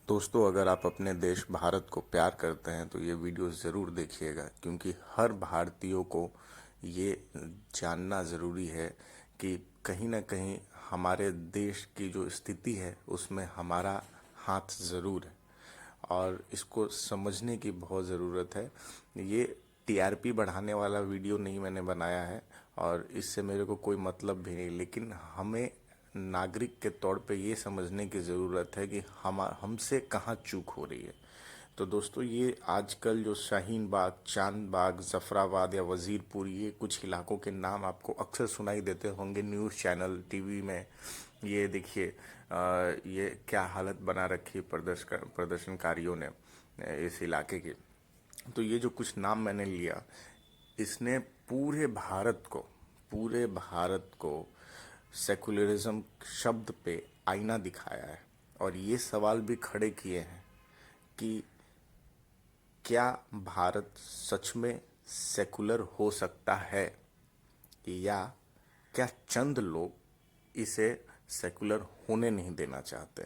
दोस्तों, अगर आप अपने देश भारत को प्यार करते हैं तो ये वीडियो ज़रूर देखिएगा, क्योंकि हर भारतीयों को ये जानना ज़रूरी है कि कहीं ना कहीं हमारे देश की जो स्थिति है उसमें हमारा हाथ ज़रूर है और इसको समझने की बहुत ज़रूरत है। ये टीआरपी बढ़ाने वाला वीडियो नहीं मैंने बनाया है और इससे मेरे को कोई मतलब भी नहीं, लेकिन हमें नागरिक के तौर पे ये समझने की ज़रूरत है कि हमसे कहाँ चूक हो रही है। तो दोस्तों, ये आजकल जो शाहीन बाग, चांद बाग, जफराबाद या वजीरपुर, ये कुछ इलाकों के नाम आपको अक्सर सुनाई देते होंगे न्यूज़ चैनल, टीवी में। ये देखिए, ये क्या हालत बना रखी है प्रदर्शनकारियों ने इस इलाके की। तो ये जो कुछ नाम मैंने लिया, इसने पूरे भारत को सेकुलरिज्म शब्द पे आईना दिखाया है और ये सवाल भी खड़े किए हैं कि क्या भारत सच में सेकुलर हो सकता है, या क्या चंद लोग इसे सेकुलर होने नहीं देना चाहते।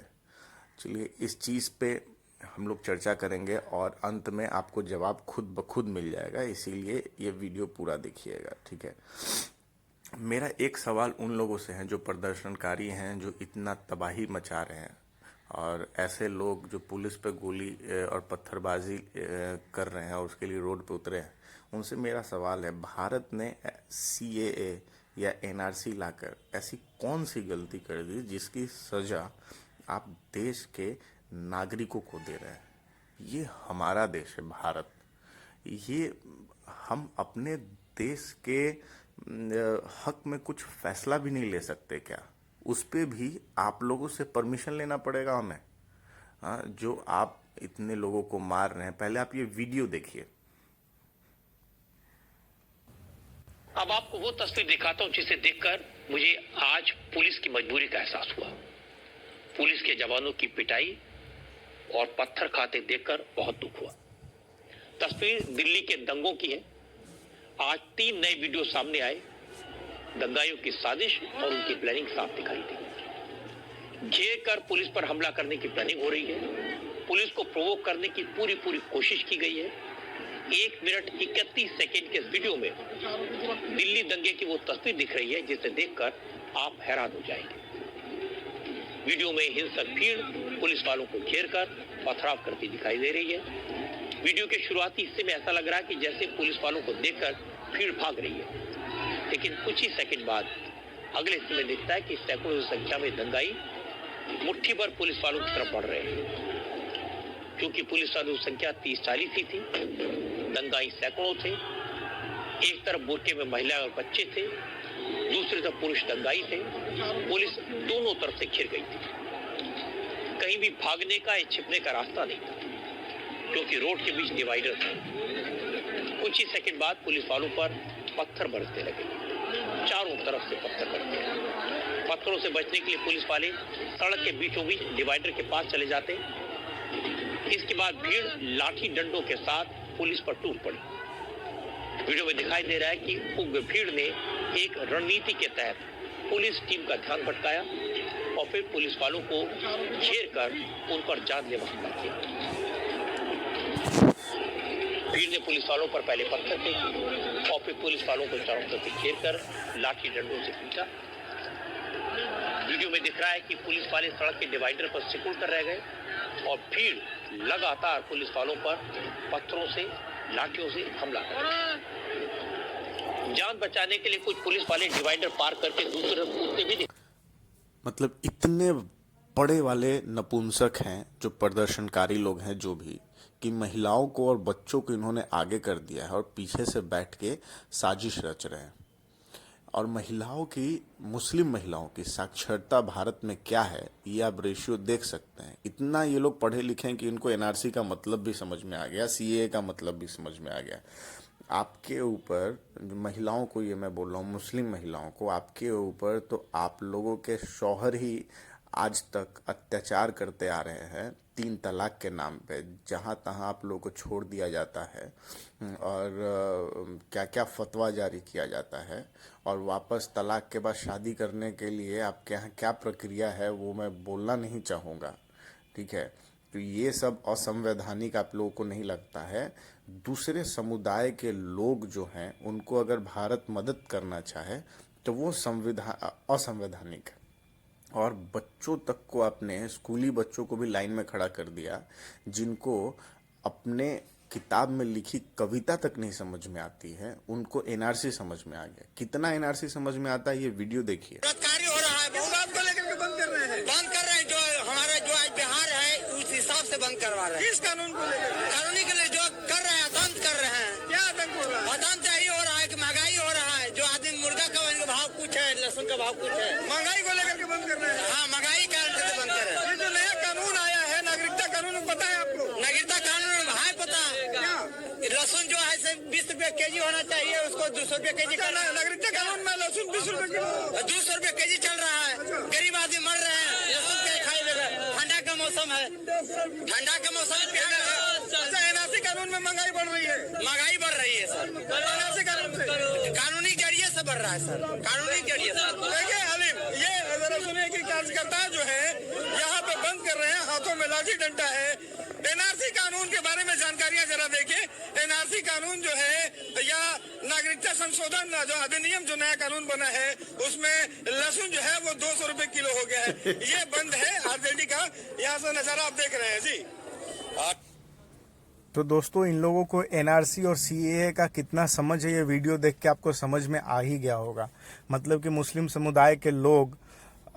चलिए, इस चीज़ पे हम लोग चर्चा करेंगे और अंत में आपको जवाब खुद ब खुद मिल जाएगा, इसीलिए ये वीडियो पूरा देखिएगा, ठीक है। मेरा एक सवाल उन लोगों से है जो प्रदर्शनकारी हैं, जो इतना तबाही मचा रहे हैं, और ऐसे लोग जो पुलिस पे गोली और पत्थरबाजी कर रहे हैं और उसके लिए रोड पे उतरे हैं, उनसे मेरा सवाल है, भारत ने सीएए या एनआरसी लाकर ऐसी कौन सी गलती कर दी जिसकी सजा आप देश के नागरिकों को दे रहे हैं। ये हमारा देश है भारत। ये हम अपने देश के हक में कुछ फैसला भी नहीं ले सकते क्या? उस पे भी आप लोगों से परमिशन लेना पड़ेगा हमें। हाँ, जो आप इतने लोगों को मार रहे हैं, पहले आप ये वीडियो देखिए। अब आपको वो तस्वीर दिखाता हूं जिसे देखकर मुझे आज पुलिस की मजबूरी का एहसास हुआ। पुलिस के जवानों की पिटाई और पत्थर खाते देखकर बहुत दुख हुआ। तस्वीर दिल्ली के दंगों की है। आज 3 नए वीडियो सामने आए। दंगाइयों की साजिश और उनकी प्लानिंग साफ दिखाई दी। घेर कर पुलिस पर हमला करने की प्लानिंग हो रही है। पुलिस को प्रोवोक करने की पूरी कोशिश की गई है। 1 मिनट 31 सेकेंड के इस वीडियो में दिल्ली दंगे की वो तस्वीर दिख रही है जिसे देखकर आप हैरान हो जाएंगे। वीडियो में हिंसक भीड़ पुलिस वालों को घेर कर पथराव करती दिखाई दे रही है। वीडियो के शुरुआती हिस्से में ऐसा लग रहा है कि जैसे पुलिस वालों को देखकर भीड़ भाग रही है, लेकिन कुछ ही सेकंड बाद अगले हिस्से में दिखता है कि सैकड़ों की संख्या में दंगाई मुट्ठी भर पुलिस वालों की तरफ बढ़ रहे हैं। क्योंकि पुलिस वालों की संख्या 30-40 ही थी, दंगाई सैकड़ों थे। एक तरफ बुर्के में महिला और बच्चे थे, दूसरी तरफ पुरुष दंगाई थे। पुलिस दोनों तरफ से घिर गई थी। कहीं भी भागने का या छिपने का रास्ता नहीं था, क्योंकि रोड के बीच डिवाइडर था। कुछ ही सेकंड बाद पुलिस वालों पर पत्थर बरसने लगे। चारों तरफ से पत्थर बरसते हैं। पत्थरों से बचने के लिए पुलिस वाले सड़क के बीचों बीच डिवाइडर के पास चले जाते। इसके बाद भीड़ लाठी डंडों के साथ पुलिस पर टूट पड़ी। वीडियो में दिखाई दे रहा है कि उग्र भीड़ ने एक रणनीति के तहत पुलिस टीम का ध्यान भटकाया और फिर पुलिस वालों को घेर कर उन पर जानलेवा हमला किया। भीड़ ने पुलिस वालों पर पहले पत्थर फेंके और फिर पुलिस वालों को चारों तरफ से घेर कर लाठी डंडों से पीटा। वीडियो में दिख रहा है कि पुलिस वाले सड़क के डिवाइडर पर सिकुड़ कर रह गए और भीड़ लगातार पुलिस वालों पर पत्थरों से, लाठियों से हमला कर रहे। जान बचाने के लिए कुछ पुलिस वाले डिवाइडर पार करके दूसरी तरफ कूदते भी। मतलब इतने बड़े वाले नपुंसक हैं जो प्रदर्शनकारी लोग हैं, जो भी, कि महिलाओं को और बच्चों को इन्होंने आगे कर दिया है और पीछे से बैठ के साजिश रच रहे हैं। और महिलाओं की, मुस्लिम महिलाओं की साक्षरता भारत में क्या है, ये आप रेशियो देख सकते हैं। इतना ये लोग पढ़े लिखे हैं कि इनको एनआरसी का मतलब भी समझ में आ गया, सीए का मतलब भी समझ में आ गया। आपके ऊपर, महिलाओं को ये मैं बोल रहा हूँ, मुस्लिम महिलाओं को, आपके ऊपर तो आप लोगों के शौहर ही आज तक अत्याचार करते आ रहे हैं 3 तलाक के नाम पे। जहाँ तहाँ आप लोगों को छोड़ दिया जाता है और क्या क्या फतवा जारी किया जाता है, और वापस तलाक के बाद शादी करने के लिए आपके यहाँ क्या प्रक्रिया है वो मैं बोलना नहीं चाहूँगा, ठीक है। तो ये सब असंवैधानिक आप लोगों को नहीं लगता है? दूसरे समुदाय के लोग जो हैं उनको अगर भारत मदद करना चाहे तो वो संविधान असंवैधानिक है। और बच्चों तक को आपने, स्कूली बच्चों को भी लाइन में खड़ा कर दिया, जिनको अपने किताब में लिखी कविता तक नहीं समझ में आती है, उनको एनआरसी समझ में आ गया। कितना एनआरसी समझ में आता है ये वीडियो देखिए। बलात्कारी हो रहा है, बहुत बात को लेकर के बंद कर रहे हैं, जो हमारा जो आज बिहार है उस हिसाब से बंद करवा रहे हैं। किस कानून को लेकर? कानूनी के लिए जो कर रहे हैं, आतंक कर रहे हैं। क्या आतंक हो रहा है? आतंक यही हो रहा है कि महंगाई हो रहा है, जो आदमी मुर्गा का भाव कुछ है, लहसुन का भाव कुछ है, महंगाई को लेकर के बंद कर रहे हैं। हाँ, महंगाई कारण से बंद कर रहे हैं। ये जो नया कानून आया है, नागरिकता कानून, पता है आपको? नागरिकता कानून है पता है क्या? लहसुन जो है 20 रुपए केजी होना चाहिए, उसको 200 रुपए केजी करना है। नागरिकता कानून में लहसुन 20 रुपए किलो, 200 रुपए केजी चल रहा है। गरीब आदमी मर रहे हैं, लहसुन के खाए बगैर। ठंडा का मौसम है, ठंडा का मौसम अच्छा, एनआरसी कानून में महंगाई बढ़ रही है। महंगाई बढ़ रही है सर, एनआरसी कानून से, कानूनी जरिए से बढ़ रहा है सर, कानूनी जरिए से। देखिए हलीम, ये जरा सुनिए कि कार्यकर्ता जो है यहाँ पे बंद कर रहे हैं, हाथों में लाठी डंडा है। एनआरसी कानून के बारे में जानकारियां जरा देखिए। एनआरसी कानून जो है या नागरिकता संशोधन जो अधिनियम जो नया कानून बना है, उसमें लहसुन जो है वो 200 रुपए किलो हो गया है। ये बंद है आरजेडी का, यहाँ से नजारा आप देख रहे हैं जी। तो दोस्तों, इन लोगों को एनआरसी और सीएए का कितना समझ है, ये वीडियो देख के आपको समझ में आ ही गया होगा। मतलब कि मुस्लिम समुदाय के लोग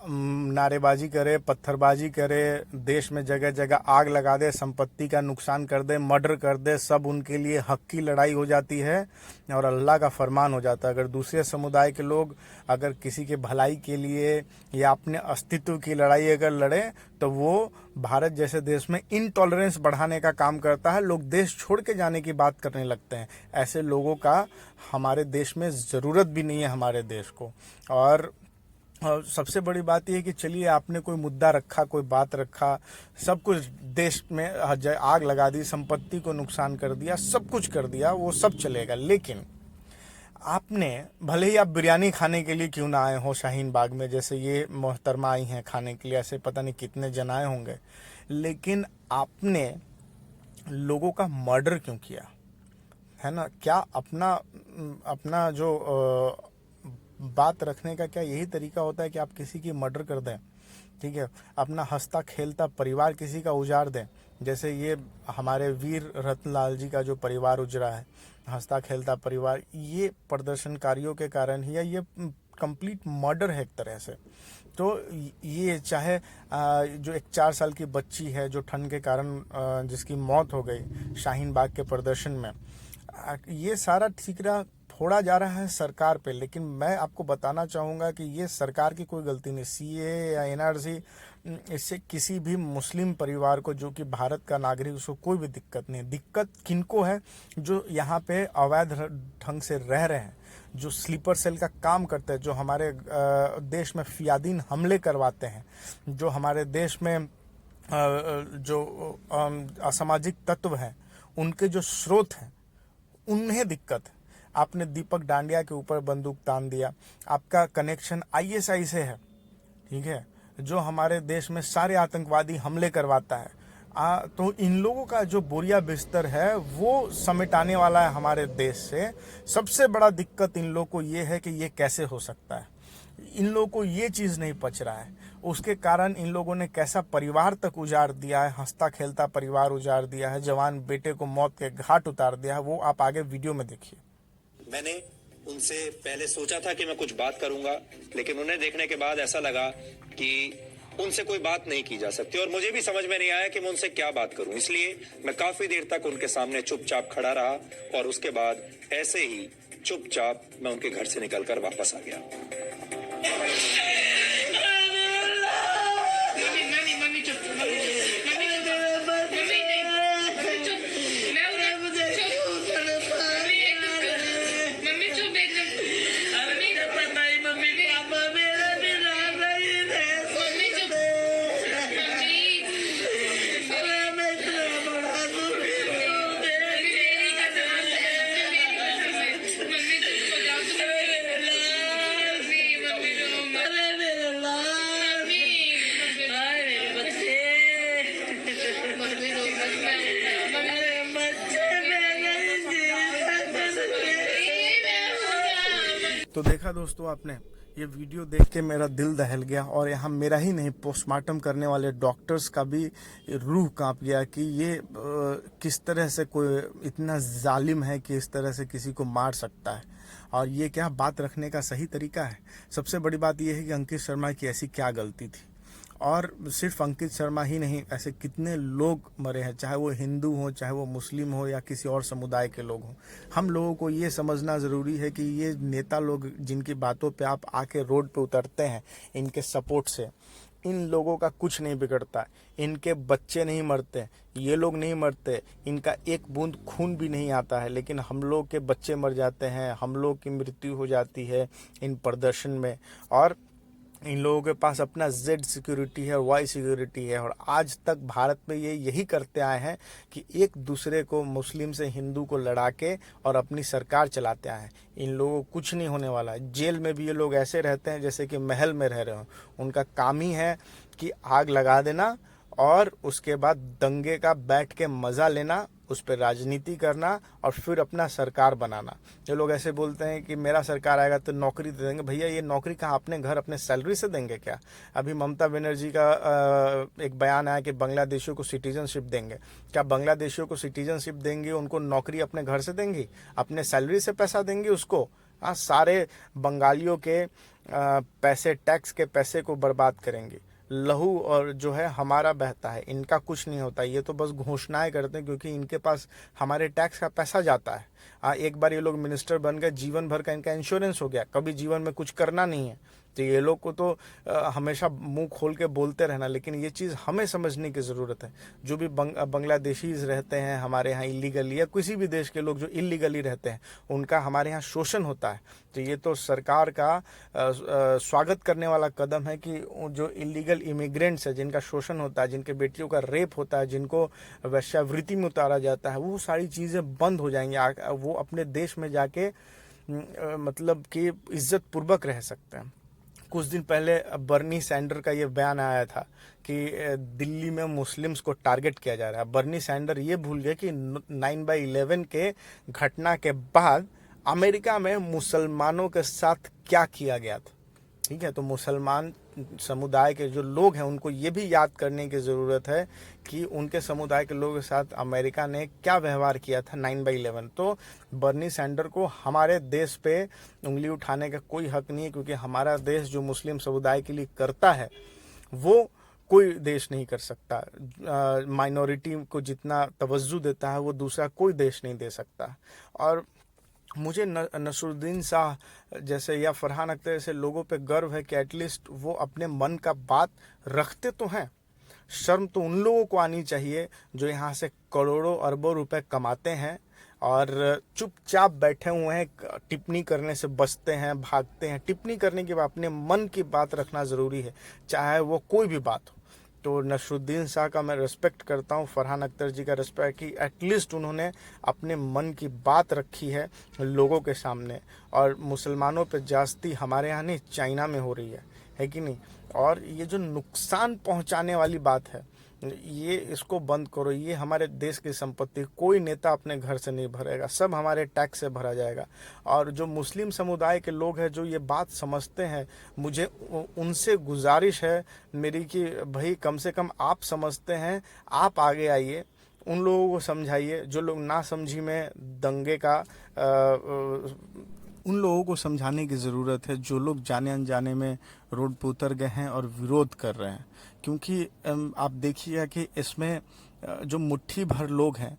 नारेबाजी करे, पत्थरबाजी करे, देश में जगह जगह आग लगा दे, संपत्ति का नुकसान कर दे, मर्डर कर दे, सब उनके लिए हक की लड़ाई हो जाती है और अल्लाह का फरमान हो जाता है। अगर दूसरे समुदाय के लोग अगर किसी के भलाई के लिए या अपने अस्तित्व की लड़ाई अगर लड़े तो वो भारत जैसे देश में इनटॉलरेंस बढ़ाने का काम करता है। लोग देश छोड़ के जाने की बात करने लगते हैं। ऐसे लोगों का हमारे देश में ज़रूरत भी नहीं है, हमारे देश को। और सबसे बड़ी बात यह है कि चलिए आपने कोई मुद्दा रखा, कोई बात रखा, सब कुछ देश में आग लगा दी, संपत्ति को नुकसान कर दिया, सब कुछ कर दिया, वो सब चलेगा। लेकिन आपने, भले ही आप बिरयानी खाने के लिए क्यों ना आए हो शाहीन बाग में, जैसे ये मोहतरमा आई हैं खाने के लिए, ऐसे पता नहीं कितने जन आए होंगे, लेकिन आपने लोगों का मर्डर क्यों किया, है ना? क्या अपना जो बात रखने का क्या यही तरीका होता है कि आप किसी की मर्डर कर दें? ठीक है, अपना हंसता खेलता परिवार किसी का उजाड़ दें। जैसे ये हमारे वीर रतनलाल जी का जो परिवार उजड़ा है, हंसता खेलता परिवार, ये प्रदर्शनकारियों के कारण ही है। ये कंप्लीट मर्डर है एक तरह से। तो ये चाहे जो एक 4 साल की बच्ची है जो ठंड के कारण जिसकी मौत हो गई शाहीन बाग के प्रदर्शन में, ये सारा ठीकरा फोड़ा जा रहा है सरकार पे। लेकिन मैं आपको बताना चाहूँगा कि ये सरकार की कोई गलती नहीं। सीए या एनआरसी, इससे किसी भी मुस्लिम परिवार को जो कि भारत का नागरिक, उसको कोई भी दिक्कत नहीं। दिक्कत किनको है? जो यहाँ पे अवैध ढंग से रह रहे हैं, जो स्लीपर सेल का काम करते हैं, जो हमारे देश में फियादीन हमले करवाते हैं, जो हमारे देश में जो असामाजिक तत्व हैं, उनके जो स्रोत हैं, उन्हें दिक्कत है। आपने दीपक डांडिया के ऊपर बंदूक तान दिया, आपका कनेक्शन आईएसआई से है, ठीक है, जो हमारे देश में सारे आतंकवादी हमले करवाता है। तो इन लोगों का जो बोरिया बिस्तर है वो समेटाने वाला है हमारे देश से। सबसे बड़ा दिक्कत इन लोगों को ये है कि ये कैसे हो सकता है। इन लोगों को ये चीज़ नहीं पच रहा है। उसके कारण इन लोगों ने कैसा परिवार तक उजाड़ दिया है, हंसता खेलता परिवार उजाड़ दिया है, जवान बेटे को मौत के घाट उतार दिया है। वो आप आगे वीडियो में देखिए। मैंने उनसे पहले सोचा था कि मैं कुछ बात करूंगा, लेकिन उन्हें देखने के बाद ऐसा लगा कि उनसे कोई बात नहीं की जा सकती और मुझे भी समझ में नहीं आया कि मैं उनसे क्या बात करूं। इसलिए मैं काफी देर तक उनके सामने चुपचाप खड़ा रहा और उसके बाद ऐसे ही चुपचाप मैं उनके घर से निकलकर वापस आ गया। तो देखा दोस्तों आपने, ये वीडियो देख के मेरा दिल दहल गया, और यहाँ मेरा ही नहीं, पोस्टमार्टम करने वाले डॉक्टर्स का भी रूह कांप गया कि ये किस तरह से कोई इतना जालिम है कि इस तरह से किसी को मार सकता है, और ये क्या बात रखने का सही तरीका है। सबसे बड़ी बात ये है कि अंकित शर्मा की ऐसी क्या गलती थी, और सिर्फ अंकित शर्मा ही नहीं, ऐसे कितने लोग मरे हैं, चाहे वो हिंदू हो, चाहे वो मुस्लिम हो, या किसी और समुदाय के लोग हों। हम लोगों को ये समझना ज़रूरी है कि ये नेता लोग जिनकी बातों पे आप आके रोड पे उतरते हैं, इनके सपोर्ट से इन लोगों का कुछ नहीं बिगड़ता, इनके बच्चे नहीं मरते, ये लोग नहीं मरते, इनका एक बूंद खून भी नहीं आता है, लेकिन हम लोग के बच्चे मर जाते हैं, हम लोग की मृत्यु हो जाती है इन प्रदर्शन में। और इन लोगों के पास अपना Z सिक्योरिटी है, Y सिक्योरिटी है, और आज तक भारत में ये यही करते आए हैं कि एक दूसरे को, मुस्लिम से हिंदू को लड़ा के और अपनी सरकार चलाते आए हैं। इन लोगों को कुछ नहीं होने वाला है। जेल में भी ये लोग ऐसे रहते हैं जैसे कि महल में रह रहे हो। उनका काम ही है कि आग लगा देना और उसके बाद दंगे का बैठ के मज़ा लेना, उस पर राजनीति करना और फिर अपना सरकार बनाना। ये लोग ऐसे बोलते हैं कि मेरा सरकार आएगा तो नौकरी दे देंगे। भैया ये नौकरी कहाँ, अपने घर अपने सैलरी से देंगे क्या? अभी ममता बनर्जी का एक बयान आया कि बांग्लादेशियों को सिटीजनशिप देंगे। क्या बांग्लादेशियों को सिटीजनशिप देंगे, उनको नौकरी अपने घर से देंगी, अपने सैलरी से पैसा देंगी उसको? हाँ, सारे बंगालियों के पैसे, टैक्स के पैसे को बर्बाद करेंगी। लहू और जो है हमारा बहता है, इनका कुछ नहीं होता। ये तो बस घोषणाएं करते हैं क्योंकि इनके पास हमारे टैक्स का पैसा जाता है। एक बार ये लोग मिनिस्टर बन गए, जीवन भर का इनका इंश्योरेंस हो गया, कभी जीवन में कुछ करना नहीं है। तो ये लोग को तो हमेशा मुंह खोल के बोलते रहना, लेकिन ये चीज़ हमें समझने की ज़रूरत है। जो भी बांग्लादेशीज रहते हैं हमारे यहाँ इलीगली, या किसी भी देश के लोग जो इलीगली रहते हैं, उनका हमारे यहाँ शोषण होता है। तो ये तो सरकार का स्वागत करने वाला कदम है कि जो इलीगल इमिग्रेंट्स है, जिनका शोषण होता है, जिनके बेटियों का रेप होता है, जिनको वेश्यावृत्ति में उतारा जाता है, वो सारी चीज़ें बंद हो जाएंगी। वो अपने देश में जाके मतलब कि इज्जत पूर्वक रह सकते हैं। कुछ दिन पहले बर्नी सैंडर का ये बयान आया था कि दिल्ली में मुस्लिम्स को टारगेट किया जा रहा है। बर्नी सैंडर ये भूल गए कि 9/11 के घटना के बाद अमेरिका में मुसलमानों के साथ क्या किया गया था। ठीक है, तो मुसलमान समुदाय के जो लोग हैं उनको ये भी याद करने की ज़रूरत है कि उनके समुदाय के लोगों के साथ अमेरिका ने क्या व्यवहार किया था 9/11। तो बर्नी सैंडर को हमारे देश पे उंगली उठाने का कोई हक नहीं है, क्योंकि हमारा देश जो मुस्लिम समुदाय के लिए करता है वो कोई देश नहीं कर सकता। माइनॉरिटी को जितना तवज्जो देता है वो दूसरा कोई देश नहीं दे सकता। और मुझे नसरुद्दीन शाह जैसे या फरहान अख्तर जैसे लोगों पे गर्व है कि एटलीस्ट वो अपने मन का बात रखते तो हैं। शर्म तो उन लोगों को आनी चाहिए जो यहाँ से करोड़ों अरबों रुपए कमाते हैं और चुपचाप बैठे हुए हैं, टिप्पणी करने से बचते हैं, भागते हैं। टिप्पणी करने के बाद अपने मन की बात रखना ज़रूरी है, चाहे वो कोई भी बात हो। तो नसरुद्दीन शाह का मैं रिस्पेक्ट करता हूँ, फरहान अख्तर जी का रिस्पेक्ट कि एटलीस्ट उन्होंने अपने मन की बात रखी है लोगों के सामने। और मुसलमानों पे जास्ती हमारे यहाँ नहीं, चाइना में हो रही है कि नहीं? और ये जो नुकसान पहुँचाने वाली बात है, ये इसको बंद करो। ये हमारे देश की संपत्ति, कोई नेता अपने घर से नहीं भरेगा, सब हमारे टैक्स से भरा जाएगा। और जो मुस्लिम समुदाय के लोग हैं जो ये बात समझते हैं, मुझे उनसे गुजारिश है मेरी कि भाई कम से कम आप समझते हैं, आप आगे आइए, उन लोगों को समझाइए। जो लोग ना समझी में दंगे का उन लोगों को समझाने की ज़रूरत है, जो लोग जाने अनजाने में रोड पर उतर गए हैं और विरोध कर रहे हैं। क्योंकि आप देखिए कि इसमें जो मुट्ठी भर लोग हैं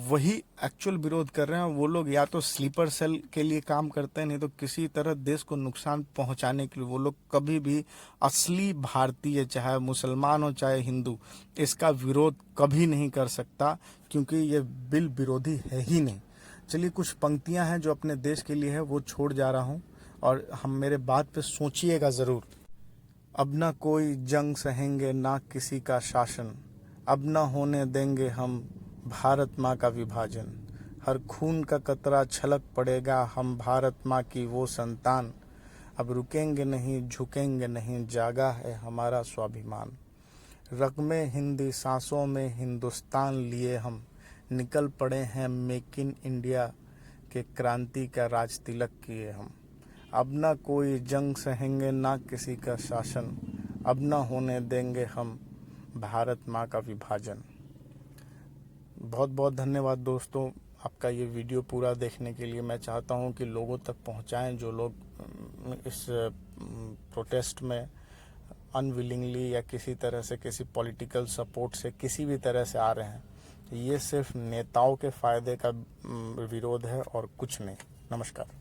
वही एक्चुअल विरोध कर रहे हैं। वो लोग या तो स्लीपर सेल के लिए काम करते हैं, नहीं तो किसी तरह देश को नुकसान पहुंचाने के लिए। वो लोग कभी भी असली भारतीय, चाहे मुसलमान हो चाहे हिंदू, इसका विरोध कभी नहीं कर सकता, क्योंकि ये बिल विरोधी है ही नहीं। चलिए, कुछ पंक्तियां हैं जो अपने देश के लिए है, वो छोड़ जा रहा हूं और हम मेरे बात पे सोचिएगा ज़रूर। अब ना कोई जंग सहेंगे, ना किसी का शासन, अब ना होने देंगे हम भारत माँ का विभाजन। हर खून का कतरा छलक पड़ेगा, हम भारत माँ की वो संतान। अब रुकेंगे नहीं, झुकेंगे नहीं, जागा है हमारा स्वाभिमान। रगमे हिंदी सांसों में हिंदुस्तान लिए हम, निकल पड़े हैं मेक इन इंडिया के क्रांति का राज तिलक किए हम। अब ना कोई जंग सहेंगे ना किसी का शासन, अब ना होने देंगे हम भारत माँ का विभाजन। बहुत बहुत धन्यवाद दोस्तों आपका ये वीडियो पूरा देखने के लिए। मैं चाहता हूँ कि लोगों तक पहुँचाएं जो लोग इस प्रोटेस्ट में अनविलिंगली या किसी तरह से किसी पॉलिटिकल सपोर्ट से किसी भी तरह से आ रहे हैं। ये सिर्फ नेताओं के फायदे का विरोध है और कुछ नहीं। नमस्कार।